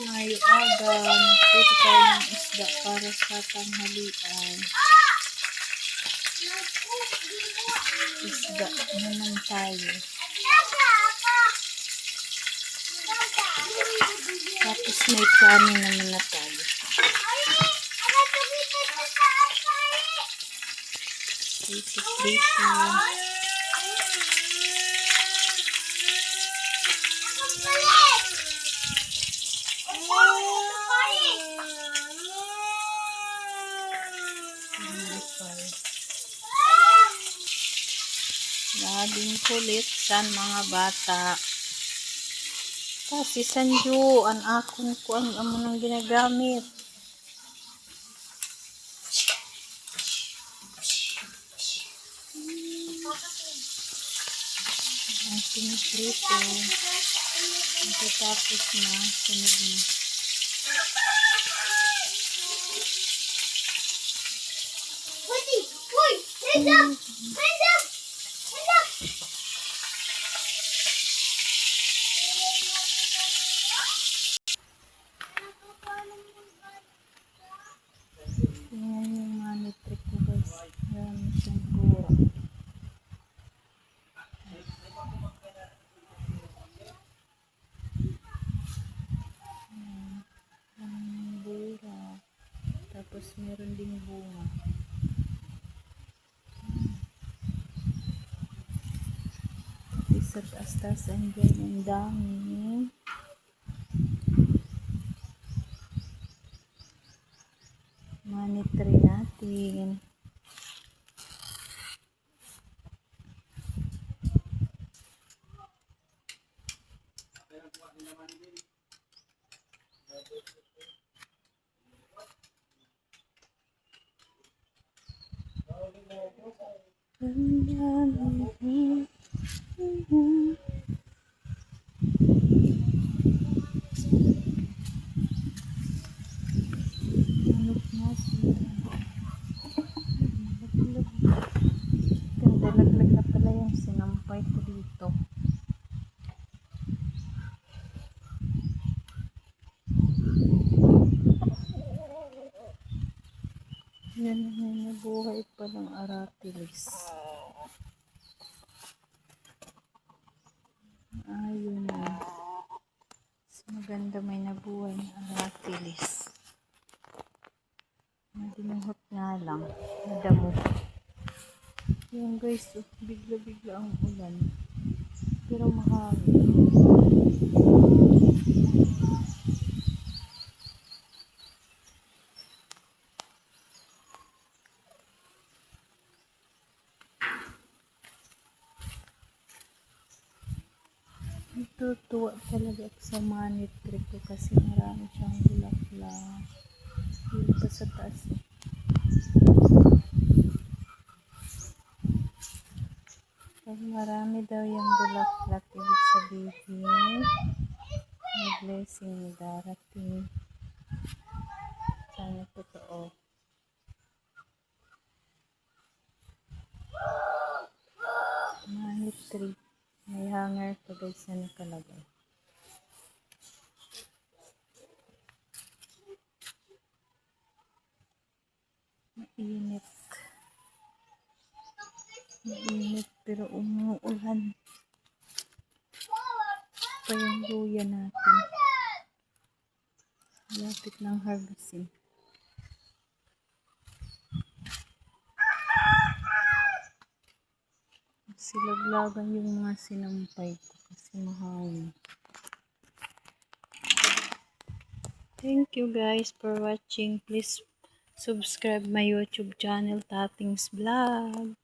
Ngayong aga, nagprito tayo ng isda para sa tanghalian. Isda naman tayo. Tapos may kanin naman na tayo. Prito. Laging kulit san mga bata. Kasi sanjo, ang akon ko ang amo nang ginagamit. Ang piniprito. Tapos na, sunod na. Tingnan yung money trick ko guys. Marami siyang pura. Ang bura. Tapos meron ding bunga. Sa taas-taas andyan ang dami. Money tree natin. Ganda-laglag na pala yung sinampay ko dito. Yan ang buhay pa ng aratilis. Ayun na. Maganda may nabuhay ng aratilis. Nadinuhot nga lang. Nadamo. Yan guys, bigla-bigla ang ulan. Pero mahangin. Tutuwa talaga ako sa money tree ko kasi marami siyang bulaklak. Dito pa sa taas. Pag marami daw yung bulaklak, ibig sabihin may blessing darating. Sana totoo. Money tree. May hanger pa guys na nakalagay. Mainit. Mainit pero umuulan. Pa yung luya natin. Lapit ng harvesting. Silaglagan yung mga sinampay ko kasi mahangin. Thank you guys for watching. Please subscribe my YouTube channel, Tating's Vlog.